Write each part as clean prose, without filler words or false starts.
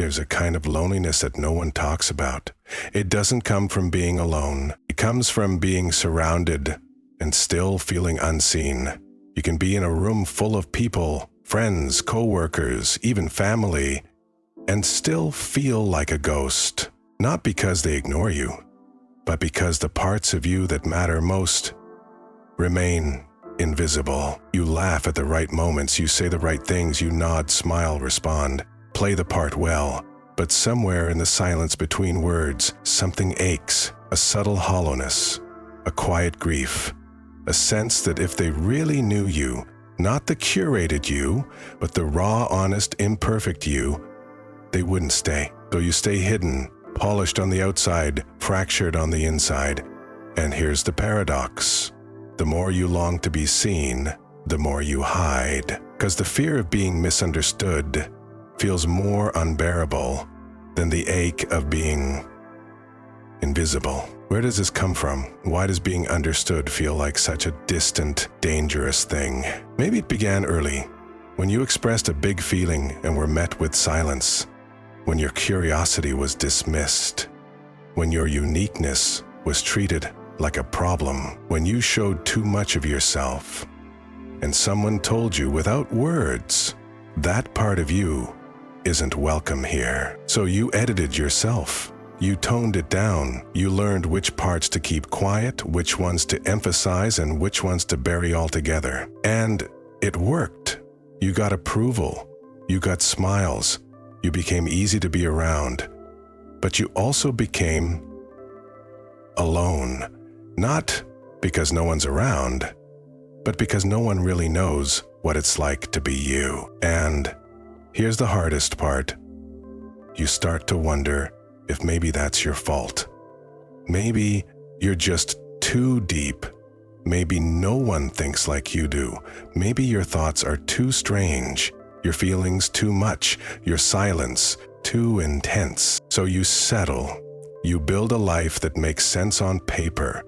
there's a kind of loneliness that no one talks about. It doesn't come from being alone. It comes from being surrounded and still feeling unseen. You can be in a room full of people, friends, co-workers, even family, and still feel like a ghost. Not because they ignore you, but because the parts of you that matter most remain invisible. You laugh at the right moments, you say the right things, you nod, smile, respond, play the part well. But somewhere in the silence between words, something aches, a subtle hollowness, a quiet grief, a sense that if they really knew you, not the curated you, but the raw, honest, imperfect you, they wouldn't stay. So you stay hidden, polished on the outside, fractured on the inside. And here's the paradox. The more you long to be seen, the more you hide. Because the fear of being misunderstood feels more unbearable than the ache of being invisible. Where does this come from? Why does being understood feel like such a distant, dangerous thing? Maybe it began early, when you expressed a big feeling and were met with silence, when your curiosity was dismissed, when your uniqueness was treated like a problem, when you showed too much of yourself, and someone told you without words, that part of you isn't welcome here. So you edited yourself. You toned it down. You learned which parts to keep quiet, which ones to emphasize, and which ones to bury altogether. And it worked. You got approval. You got smiles. You became easy to be around. But you also became alone. Not because no one's around, but because no one really knows what it's like to be you. And here's the hardest part. You start to wonder if maybe that's your fault. Maybe you're just too deep. Maybe no one thinks like you do. Maybe your thoughts are too strange, your feelings too much, your silence too intense. So you settle. You build a life that makes sense on paper,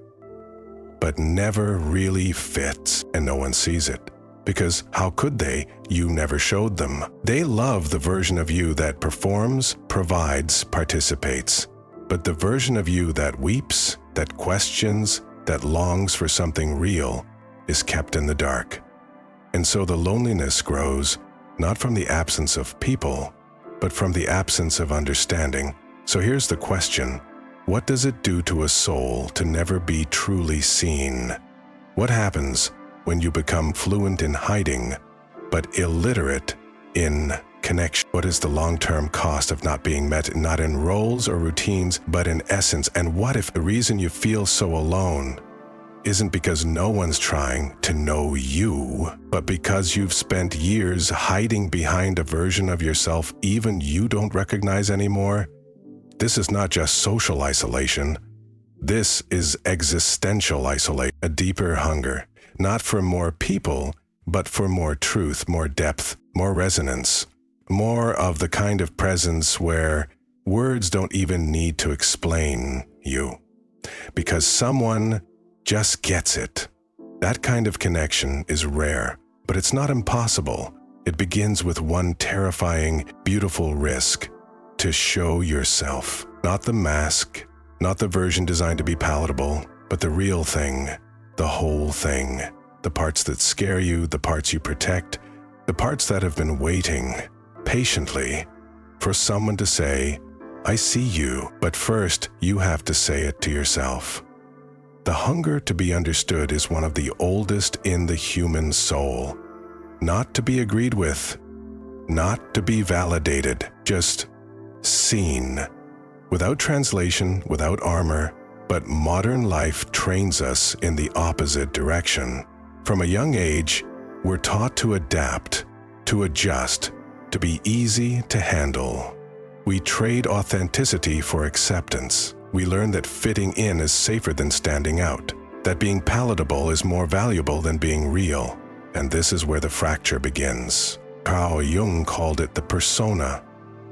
but never really fits, and no one sees it. Because how could they? You never showed them. They love the version of you that performs, provides, participates. But the version of you that weeps, that questions, that longs for something real is kept in the dark. And so the loneliness grows, not from the absence of people, but from the absence of understanding. So here's the question. What does it do to a soul to never be truly seen? What happens when you become fluent in hiding, but illiterate in connection? What is the long-term cost of not being met, not in roles or routines, but in essence? And what if the reason you feel so alone isn't because no one's trying to know you, but because you've spent years hiding behind a version of yourself even you don't recognize anymore? This is not just social isolation. This is existential isolation, a deeper hunger, not for more people, but for more truth, more depth, more resonance, more of the kind of presence where words don't even need to explain you, because someone just gets it. That kind of connection is rare, but it's not impossible. It begins with one terrifying, beautiful risk: to show yourself. Not the mask, not the version designed to be palatable, but the real thing, the whole thing. The parts that scare you, the parts you protect, the parts that have been waiting patiently for someone to say, I see you. But first, you have to say it to yourself. The hunger to be understood is one of the oldest in the human soul. Not to be agreed with, not to be validated, just seen. Without translation, without armor, but modern life trains us in the opposite direction. From a young age, we're taught to adapt, to adjust, to be easy to handle. We trade authenticity for acceptance. We learn that fitting in is safer than standing out, that being palatable is more valuable than being real. And this is where the fracture begins. Carl Jung called it the persona,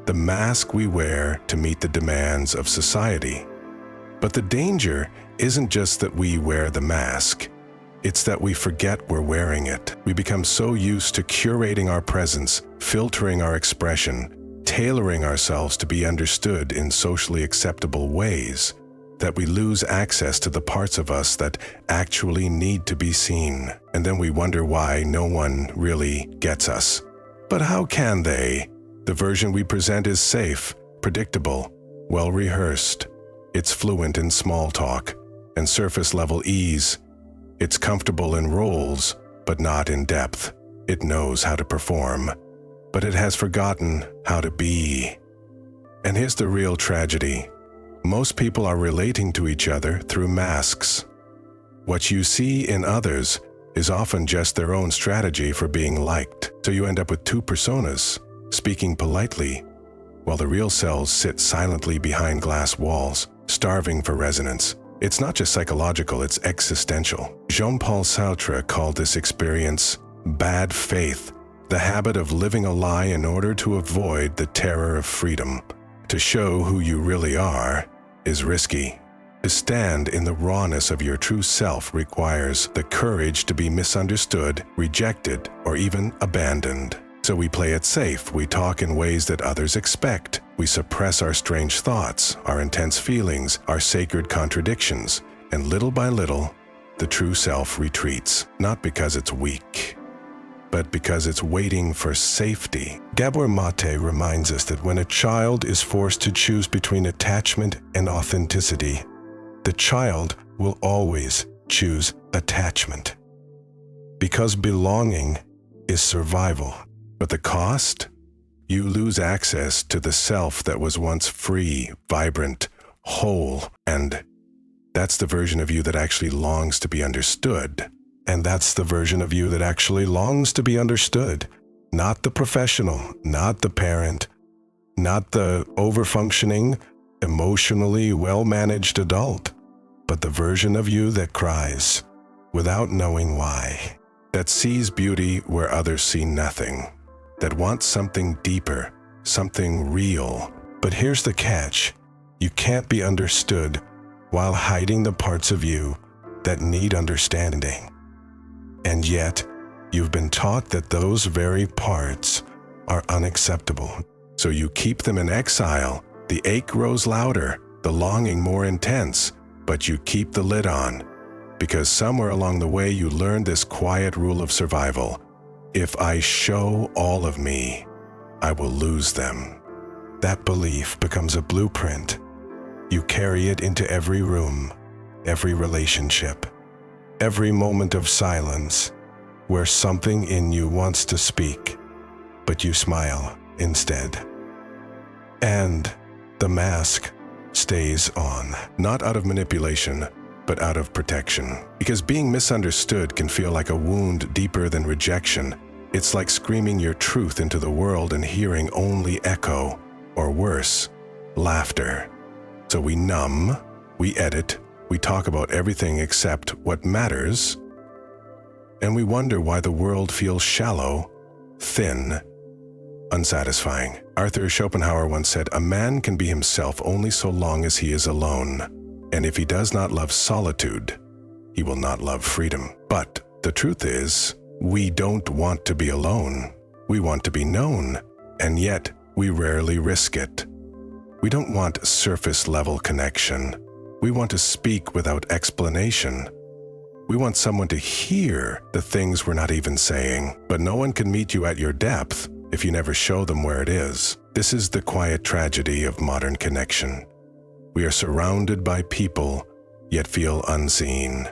the mask we wear to meet the demands of society. But the danger isn't just that we wear the mask. It's that we forget we're wearing it. We become so used to curating our presence, filtering our expression, tailoring ourselves to be understood in socially acceptable ways that we lose access to the parts of us that actually need to be seen. And then we wonder why no one really gets us. But how can they? The version we present is safe, predictable, well-rehearsed. It's fluent in small talk and surface-level ease. It's comfortable in roles, but not in depth. It knows how to perform, but it has forgotten how to be. And here's the real tragedy. Most people are relating to each other through masks. What you see in others is often just their own strategy for being liked. So you end up with two personas, speaking politely, while the real selves sit silently behind glass walls, starving for resonance. It's not just psychological, it's existential. Jean-Paul Sartre called this experience bad faith, the habit of living a lie in order to avoid the terror of freedom. To show who you really are is risky. To stand in the rawness of your true self requires the courage to be misunderstood, rejected, or even abandoned. So we play it safe. We talk in ways that others expect. We suppress our strange thoughts, our intense feelings, our sacred contradictions. And little by little, the true self retreats. Not because it's weak, but because it's waiting for safety. Gabor Maté reminds us that when a child is forced to choose between attachment and authenticity, the child will always choose attachment. Because belonging is survival. But the cost? You lose access to the self that was once free, vibrant, whole, and that's the version of you that actually longs to be understood. And that's the version of you that actually longs to be understood. Not the professional, not the parent, not the over-functioning, emotionally well-managed adult, but the version of you that cries without knowing why, that sees beauty where others see nothing, that wants something deeper, something real. But here's the catch. You can't be understood while hiding the parts of you that need understanding. And yet, you've been taught that those very parts are unacceptable. So you keep them in exile. The ache grows louder, the longing more intense, but you keep the lid on. Because somewhere along the way you learned this quiet rule of survival. If I show all of me, I will lose them. That belief becomes a blueprint. You carry it into every room, every relationship, every moment of silence where something in you wants to speak, but you smile instead. And the mask stays on, not out of manipulation, but out of protection. Because being misunderstood can feel like a wound deeper than rejection. It's like screaming your truth into the world and hearing only echo, or worse, laughter. So we numb, we edit, we talk about everything except what matters, and we wonder why the world feels shallow, thin, unsatisfying. Arthur Schopenhauer once said, "A man can be himself only so long as he is alone. And if he does not love solitude, he will not love freedom." But the truth is, we don't want to be alone. We want to be known, and yet we rarely risk it. We don't want surface-level connection. We want to speak without explanation. We want someone to hear the things we're not even saying. But no one can meet you at your depth if you never show them where it is. This is the quiet tragedy of modern connection. We are surrounded by people, yet feel unseen.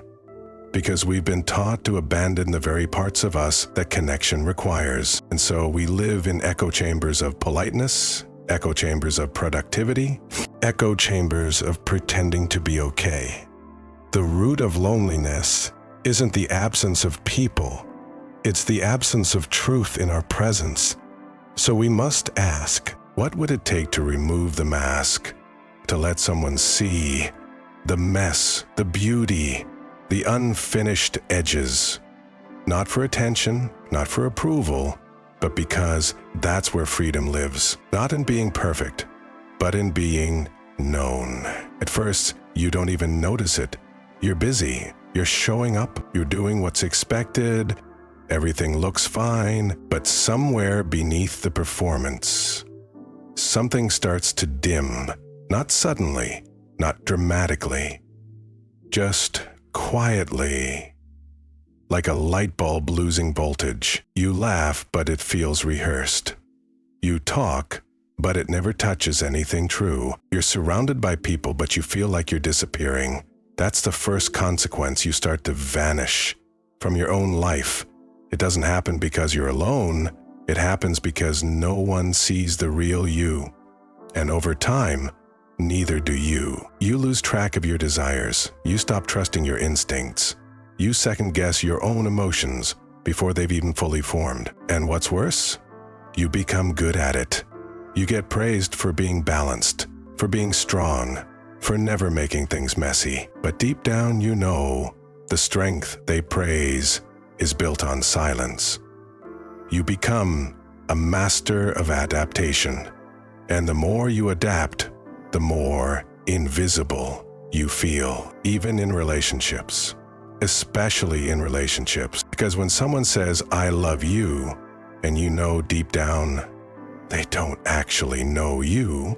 Because we've been taught to abandon the very parts of us that connection requires. And so we live in echo chambers of politeness, echo chambers of productivity, echo chambers of pretending to be okay. The root of loneliness isn't the absence of people, it's the absence of truth in our presence. So we must ask, what would it take to remove the mask? To let someone see the mess, the beauty, the unfinished edges. Not for attention, not for approval, but because that's where freedom lives. Not in being perfect, but in being known. At first, you don't even notice it. You're busy, you're showing up, you're doing what's expected, everything looks fine, but somewhere beneath the performance, something starts to dim, not suddenly, not dramatically, just quietly, like a light bulb losing voltage. You laugh, but it feels rehearsed. You talk, but it never touches anything true. You're surrounded by people, but you feel like you're disappearing. That's the first consequence. You start to vanish from your own life. It doesn't happen because you're alone. It happens because no one sees the real you. And over time, neither do you. You lose track of your desires. You stop trusting your instincts. You second-guess your own emotions before they've even fully formed. And what's worse? You become good at it. You get praised for being balanced, for being strong, for never making things messy. But deep down, you know the strength they praise is built on silence. You become a master of adaptation. And the more you adapt, the more invisible you feel, even in relationships. Especially in relationships. Because when someone says, "I love you," and you know deep down they don't actually know you,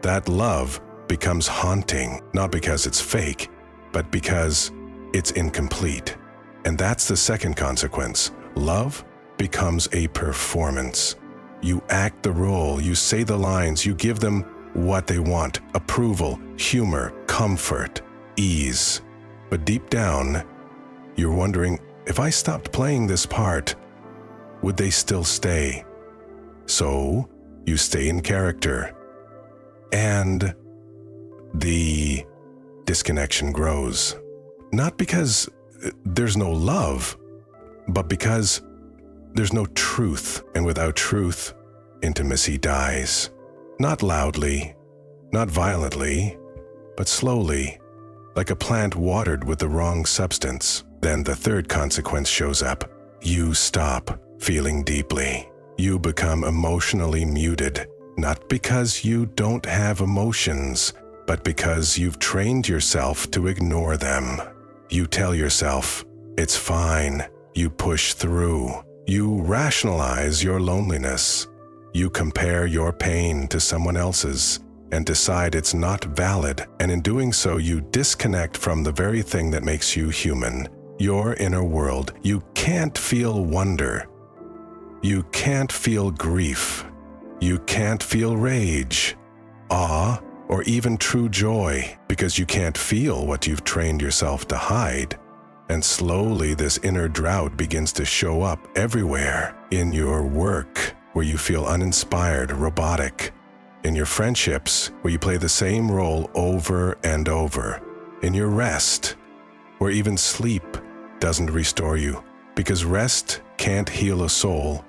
that love becomes haunting, not because it's fake, but because it's incomplete. And that's the second consequence. Love becomes a performance. You act the role, you say the lines, you give them what they want: approval, humor, comfort, ease. But deep down, you're wondering, if I stopped playing this part, would they still stay? So, you stay in character. And the disconnection grows. Not because there's no love, but because there's no truth. And without truth, intimacy dies. Not loudly, not violently, but slowly, like a plant watered with the wrong substance. Then the third consequence shows up. You stop feeling deeply. You become emotionally muted, not because you don't have emotions, but because you've trained yourself to ignore them. You tell yourself, it's fine. You push through. You rationalize your loneliness. You compare your pain to someone else's and decide it's not valid. And in doing so, you disconnect from the very thing that makes you human, your inner world. You can't feel wonder. You can't feel grief. You can't feel rage, awe, or even true joy, because you can't feel what you've trained yourself to hide. And slowly this inner drought begins to show up everywhere. In your work, where you feel uninspired, robotic. In your friendships, where you play the same role over and over. In your rest, where even sleep doesn't restore you, because rest can't heal a soul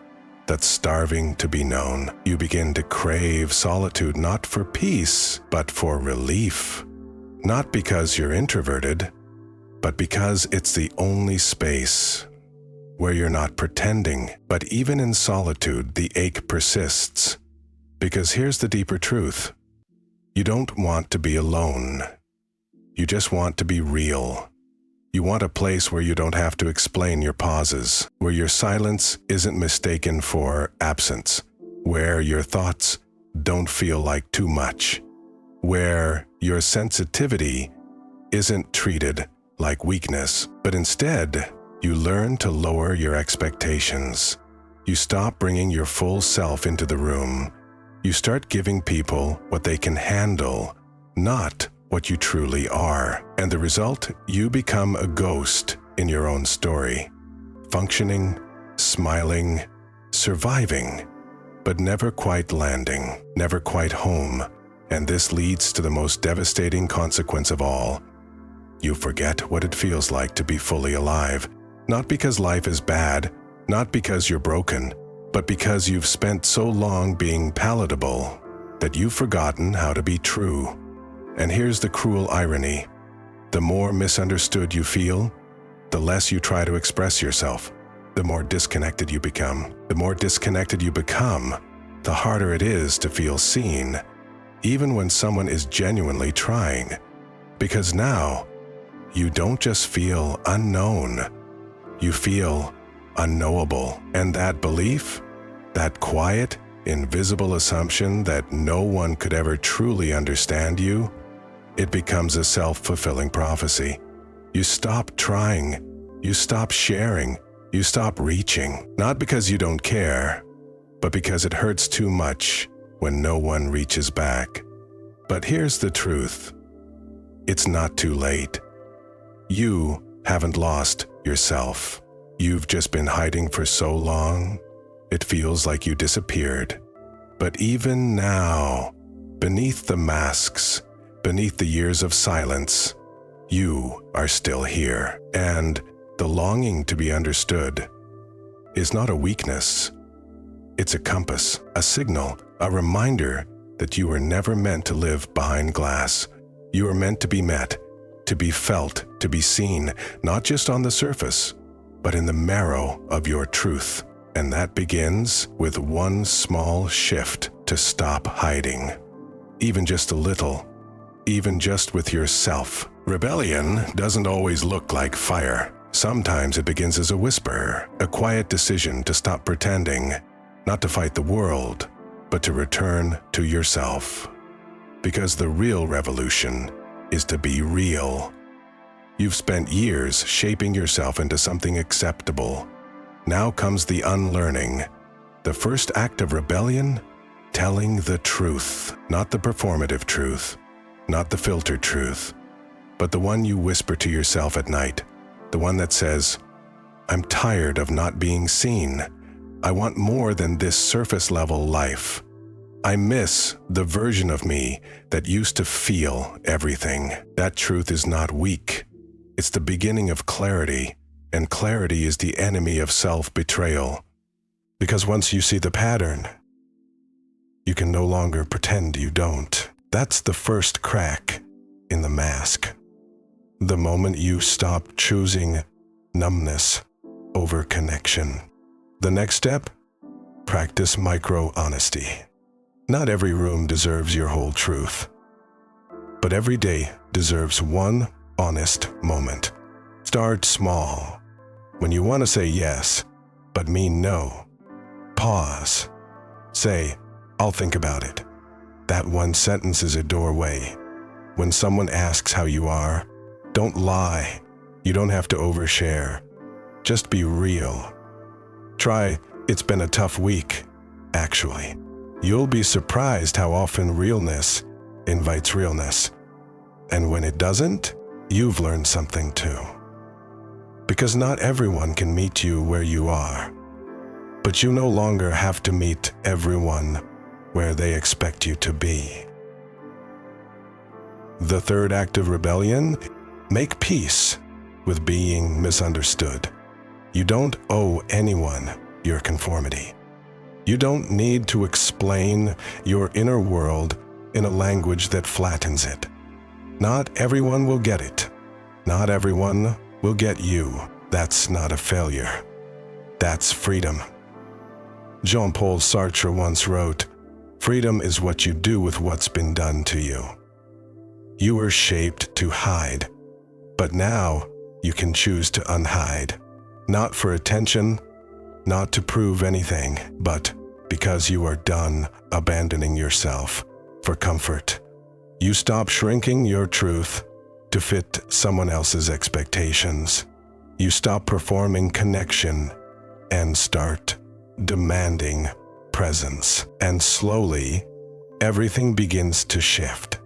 that's starving to be known. You begin to crave solitude, not for peace, but for relief. Not because you're introverted, but because it's the only space where you're not pretending. But even in solitude, the ache persists. Because here's the deeper truth. You don't want to be alone. You just want to be real. You want a place where you don't have to explain your pauses, where your silence isn't mistaken for absence, where your thoughts don't feel like too much, where your sensitivity isn't treated like weakness, but instead, you learn to lower your expectations. You stop bringing your full self into the room. You start giving people what they can handle, not what you truly are. And the result, you become a ghost in your own story, functioning, smiling, surviving, but never quite landing, never quite home. And this leads to the most devastating consequence of all. You forget what it feels like to be fully alive, not because life is bad, not because you're broken, but because you've spent so long being palatable that you've forgotten how to be true. And here's the cruel irony. The more misunderstood you feel, the less you try to express yourself. The more disconnected you become. The more disconnected you become, the harder it is to feel seen, even when someone is genuinely trying. Because now, you don't just feel unknown, you feel unknowable. And that belief, that quiet, invisible assumption that no one could ever truly understand you, it becomes a self-fulfilling prophecy. You stop trying, you stop sharing, you stop reaching, not because you don't care, but because it hurts too much when no one reaches back. But here's the truth. It's not too late. You haven't lost yourself. You've just been hiding for so long, it feels like you disappeared. But even now, beneath the masks, beneath the years of silence, you are still here. And the longing to be understood is not a weakness. It's a compass, a signal, a reminder that you were never meant to live behind glass. You were meant to be met, to be felt, to be seen, not just on the surface, but in the marrow of your truth. And that begins with one small shift to stop hiding. Even just a little, even just with yourself. Rebellion doesn't always look like fire. Sometimes it begins as a whisper, a quiet decision to stop pretending, not to fight the world, but to return to yourself. Because the real revolution is to be real. You've spent years shaping yourself into something acceptable. Now comes the unlearning. The first act of rebellion? Telling the truth. Not the performative truth, not the filtered truth, but the one you whisper to yourself at night. The one that says, I'm tired of not being seen. I want more than this surface-level life. I miss the version of me that used to feel everything. That truth is not weak. It's the beginning of clarity, and clarity is the enemy of self-betrayal. Because once you see the pattern, you can no longer pretend you don't. That's the first crack in the mask. The moment you stop choosing numbness over connection. The next step? Practice micro-honesty. Not every room deserves your whole truth, but every day deserves one honest moment. Start small. When you want to say yes, but mean no, pause. Say, I'll think about it. That one sentence is a doorway. When someone asks how you are, don't lie. You don't have to overshare. Just be real. Try, it's been a tough week, actually. You'll be surprised how often realness invites realness. And when it doesn't, you've learned something too. Because not everyone can meet you where you are, but you no longer have to meet everyone where they expect you to be. The third act of rebellion, make peace with being misunderstood. You don't owe anyone your conformity. You don't need to explain your inner world in a language that flattens it. Not everyone will get it. Not everyone will get you. That's not a failure. That's freedom. Jean-Paul Sartre once wrote, "Freedom is what you do with what's been done to you." You were shaped to hide, but now you can choose to unhide. Not for attention, not to prove anything, but because you are done abandoning yourself for comfort. You stop shrinking your truth to fit someone else's expectations. You stop performing connection and start demanding presence. And slowly, everything begins to shift.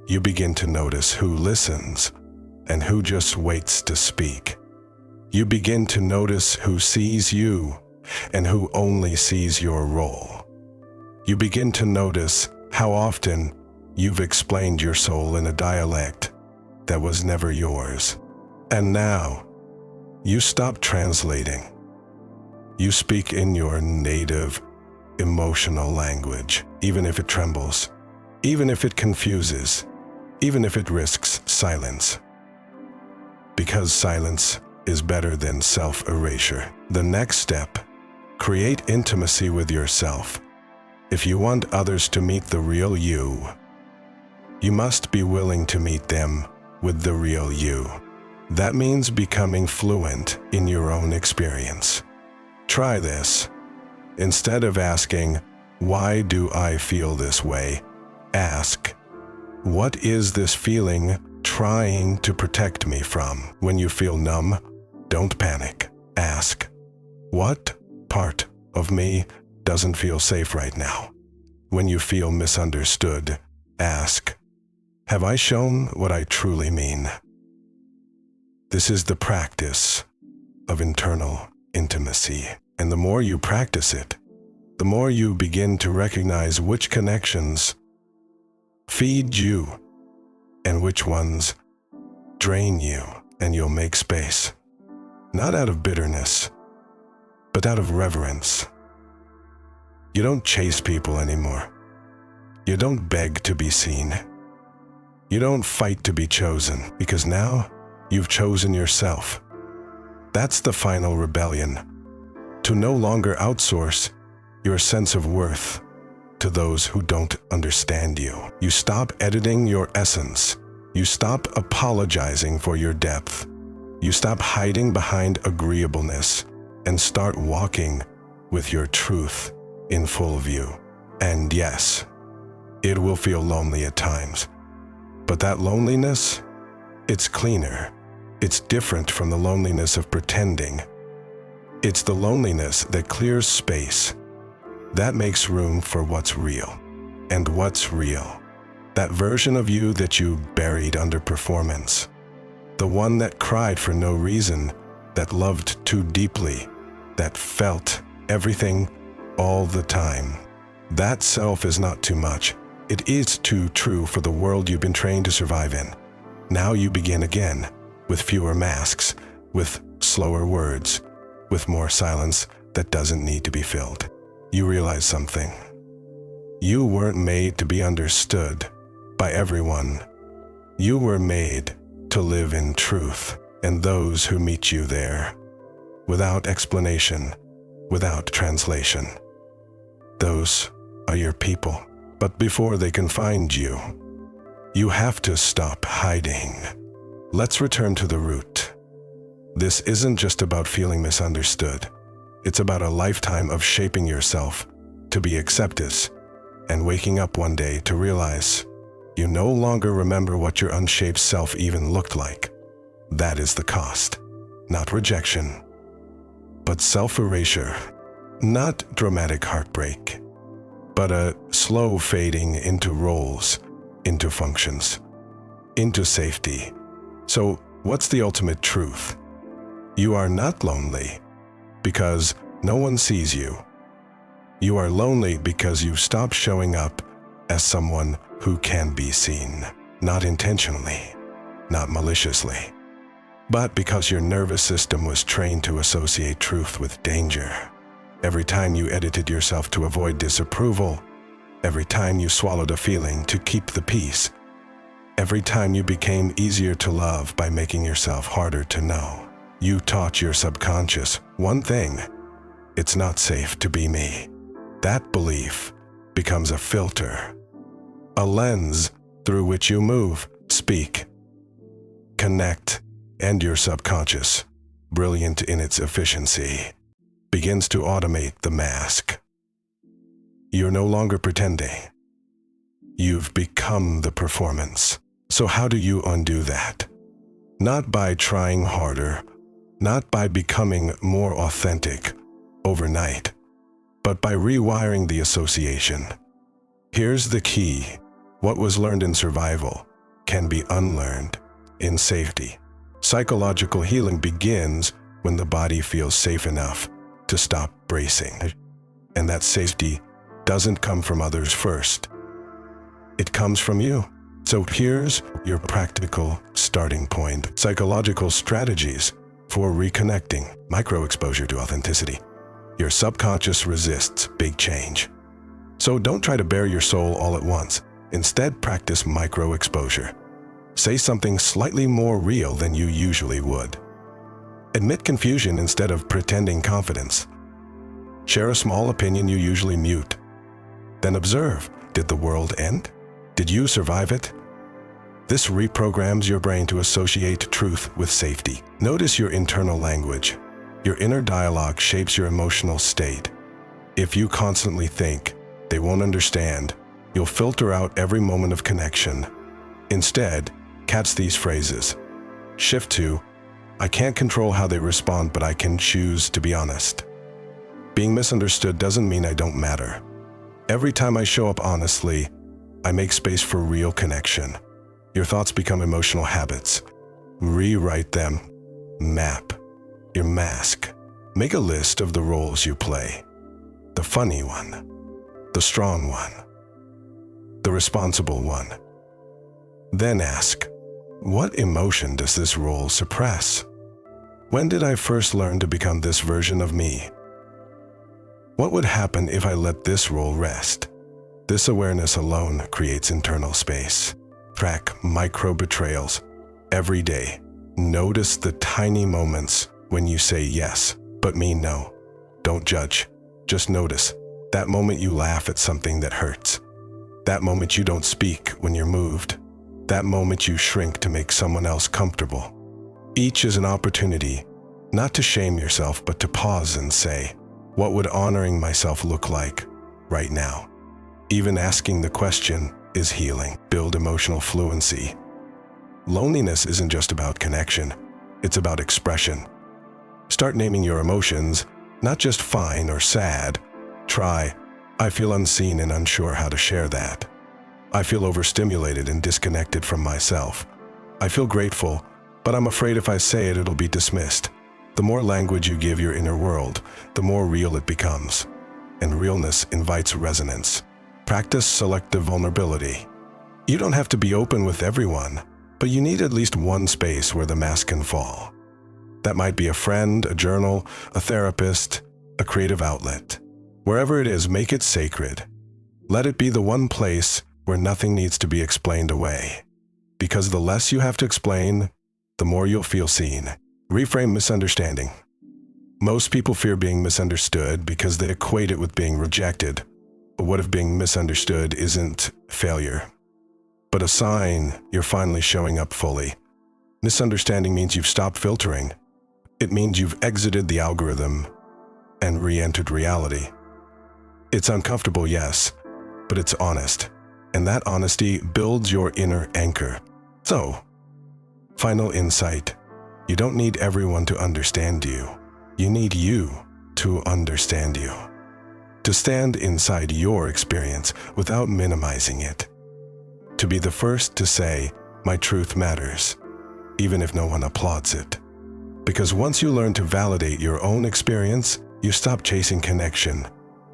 You begin to notice who listens and who just waits to speak. You begin to notice who sees you and who only sees your role. You begin to notice how often you've explained your soul in a dialect that was never yours. And now, you stop translating. You speak in your native, emotional language, even if it trembles, even if it confuses, even if it risks silence. Because silence is better than self-erasure. The next step, create intimacy with yourself. If you want others to meet the real you, you must be willing to meet them with the real you. That means becoming fluent in your own experience. Try this. Instead of asking, Why do I feel this way? Ask, what is this feeling trying to protect me from? When you feel numb, don't panic. Ask, what part of me doesn't feel safe right now? When you feel misunderstood, ask, have I shown what I truly mean? This is the practice of internal intimacy. And the more you practice it, the more you begin to recognize which connections feed you and which ones drain you, and you'll make space, not out of bitterness, but out of reverence. You don't chase people anymore. You don't beg to be seen. You don't fight to be chosen, because now you've chosen yourself. That's the final rebellion, to no longer outsource your sense of worth to those who don't understand you. You stop editing your essence. You stop apologizing for your depth. You stop hiding behind agreeableness and start walking with your truth in full view. And yes, it will feel lonely at times, but that loneliness, it's cleaner. It's different from the loneliness of pretending. It's the loneliness that clears space, that makes room for what's real. And what's real? That version of you that you buried under performance. The one that cried for no reason, that loved too deeply, that felt everything all the time. That self is not too much. It is too true for the world you've been trained to survive in. Now you begin again, with fewer masks, with slower words, with more silence that doesn't need to be filled. You realize something. You weren't made to be understood by everyone. You were made to live in truth, and those who meet you there, without explanation, without translation, those are your people. But before they can find you, you have to stop hiding. Let's return to the root. This isn't just about feeling misunderstood. It's about a lifetime of shaping yourself to be accepted and waking up one day to realize you no longer remember what your unshaped self even looked like. That is the cost. Not rejection, but self-erasure. Not dramatic heartbreak, but a slow fading into roles, into functions, into safety. So what's the ultimate truth? You are not lonely because no one sees you. You are lonely because you stopped showing up as someone who can be seen, not intentionally, not maliciously, but because your nervous system was trained to associate truth with danger. Every time you edited yourself to avoid disapproval, every time you swallowed a feeling to keep the peace, every time you became easier to love by making yourself harder to know, you taught your subconscious one thing: it's not safe to be me. That belief becomes a filter, a lens through which you move, speak, connect, and your subconscious, brilliant in its efficiency, begins to automate the mask. You're no longer pretending. You've become the performance. So how do you undo that? Not by trying harder, not by becoming more authentic overnight, but by rewiring the association. Here's the key. What was learned in survival can be unlearned in safety. Psychological healing begins when the body feels safe enough to stop bracing. And that safety doesn't come from others first. It comes from you. So here's your practical starting point. Psychological strategies for reconnecting. Micro-exposure to authenticity. Your subconscious resists big change. So don't try to bare your soul all at once. Instead, practice micro-exposure. Say something slightly more real than you usually would. Admit confusion instead of pretending confidence. Share a small opinion you usually mute. Then observe. Did the world end? Did you survive it? This reprograms your brain to associate truth with safety. Notice your internal language. Your inner dialogue shapes your emotional state. If you constantly think, They won't understand. You'll filter out every moment of connection. Instead, catch these phrases. Shift to, I can't control how they respond, but I can choose to be honest. Being misunderstood doesn't mean I don't matter. Every time I show up honestly, I make space for real connection. Your thoughts become emotional habits. Rewrite them. Map your mask. Make a list of the roles you play. The funny one, the strong one, the responsible one. Then ask, what emotion does this role suppress? When did I first learn to become this version of me? What would happen if I let this role rest? This awareness alone creates internal space. Track micro-betrayals every day. Notice the tiny moments when you say yes, but mean no. Don't judge. Just notice. That moment you laugh at something that hurts. That moment you don't speak when you're moved. That moment you shrink to make someone else comfortable. Each is an opportunity, not to shame yourself, but to pause and say, what would honoring myself look like right now? Even asking the question is healing. Build emotional fluency. Loneliness isn't just about connection, it's about expression. Start naming your emotions, not just fine or sad. Try, I feel unseen and unsure how to share that. I feel overstimulated and disconnected from myself. I feel grateful, but I'm afraid if I say it, it'll be dismissed. The more language you give your inner world, the more real it becomes. And realness invites resonance. Practice selective vulnerability. You don't have to be open with everyone, but you need at least one space where the mask can fall. That might be a friend, a journal, a therapist, a creative outlet. Wherever it is, make it sacred. Let it be the one place where nothing needs to be explained away. Because the less you have to explain, the more you'll feel seen. Reframe misunderstanding. Most people fear being misunderstood because they equate it with being rejected. But what if being misunderstood isn't failure, but a sign you're finally showing up fully? Misunderstanding means you've stopped filtering. It means you've exited the algorithm and re-entered reality. It's uncomfortable, yes, but it's honest. And that honesty builds your inner anchor. So, final insight. You don't need everyone to understand you. You need you to understand you. To stand inside your experience without minimizing it. To be the first to say, my truth matters, even if no one applauds it. Because once you learn to validate your own experience, you stop chasing connection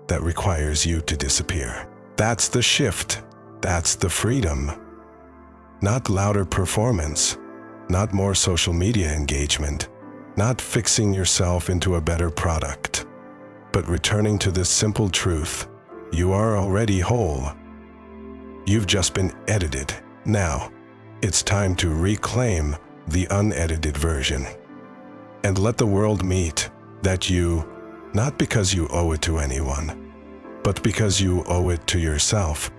that requires you to disappear. That's the shift. That's the freedom. Not louder performance, not more social media engagement, not fixing yourself into a better product, but returning to this simple truth. You are already whole. You've just been edited. Now, it's time to reclaim the unedited version and let the world meet that you, not because you owe it to anyone, but because you owe it to yourself,